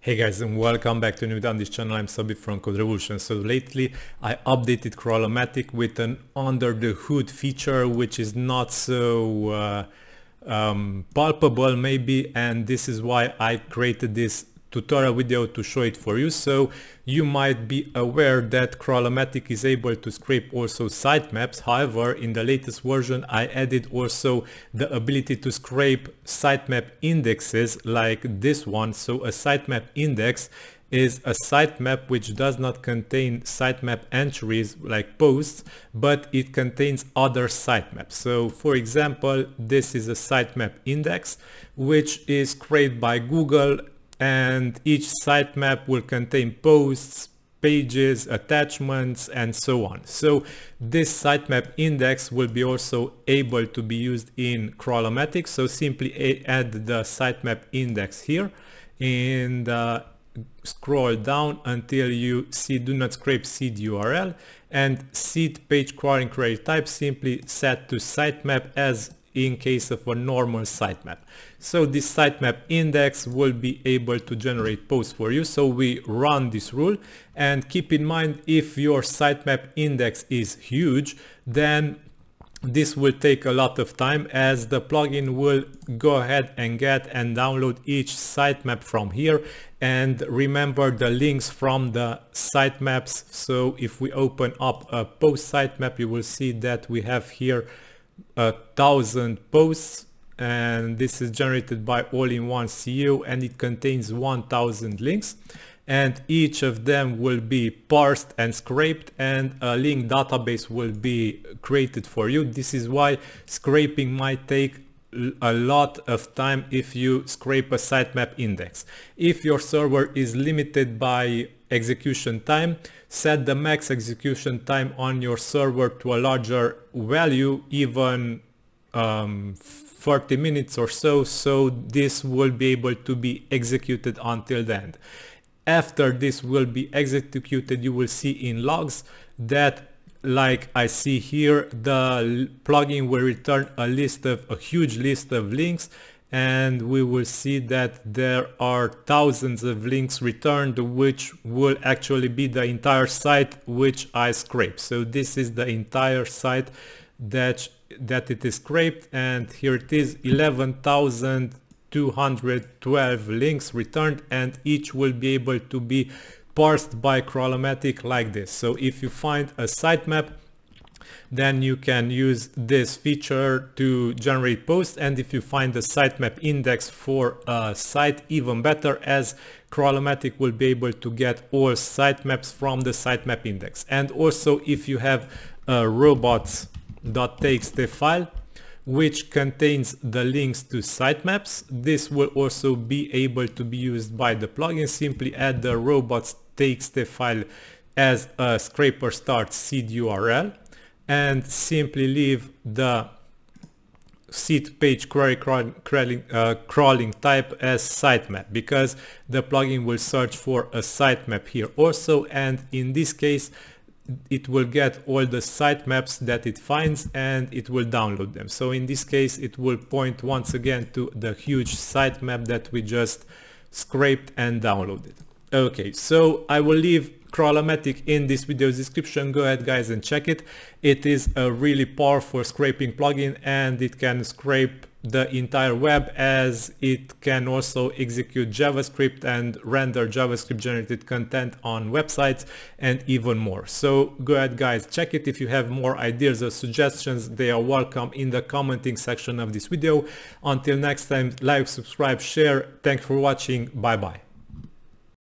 Hey guys, and welcome back to a new video on this channel. I'm Szabi from CodeRevolution. So lately I updated Crawlomatic with an under the hood feature which is not so palpable maybe, and this is why I created this tutorial video to show it for you. So you might be aware that Crawlomatic is able to scrape also sitemaps. However, in the latest version I added also the ability to scrape sitemap indexes like this one. So a sitemap index is a sitemap which does not contain sitemap entries like posts, but it contains other sitemaps. So for example, this is a sitemap index which is created by Google, and each sitemap will contain posts, pages, attachments, and so on. So this sitemap index will be also able to be used in Crawlomatic. So simply add the sitemap index here and scroll down until you see do not scrape seed URL, and seed page crawling query type simply set to sitemap as in case of a normal sitemap. So this sitemap index will be able to generate posts for you. So we run this rule, and keep in mind, if your sitemap index is huge, then this will take a lot of time, as the plugin will go ahead and get and download each sitemap from here and remember the links from the sitemaps. So if we open up a post sitemap, you will see that we have here 1,000 posts, and this is generated by all-in-one SEO, and it contains 1,000 links, and each of them will be parsed and scraped, and a link database will be created for you. This is why scraping might take a lot of time if you scrape a sitemap index. If your server is limited by execution time, set the max execution time on your server to a larger value, even 30 minutes or so, so this will be able to be executed until the end. After this will be executed, you will see in logs that, like I see here, the plugin will return a huge list of links, and we will see that there are thousands of links returned, which will actually be the entire site which I scraped. So this is the entire site that it is scraped, and here it is, 11,212 links returned, and each will be able to be parsed by Crawlomatic like this. So if you find a sitemap, then you can use this feature to generate posts, and if you find the sitemap index for a site, even better, as Crawlomatic will be able to get all sitemaps from the sitemap index. And also, if you have a Robots.txt file which contains the links to sitemaps, this will also be able to be used by the plugin. Simply add the Robots.txt file as a scraper start seed URL, and simply leave the seed page query crawling type as sitemap, because the plugin will search for a sitemap here also, and in this case it will get all the sitemaps that it finds and it will download them. So in this case it will point once again to the huge sitemap that we just scraped and downloaded. Okay, so I will leave Crawlomatic in this video's description. Go ahead guys and check it. It is a really powerful scraping plugin, and it can scrape the entire web, as it can also execute JavaScript and render JavaScript generated content on websites and even more. So go ahead guys, check it. If you have more ideas or suggestions, they are welcome in the commenting section of this video. Until next time, like, subscribe, share. Thanks for watching. Bye bye.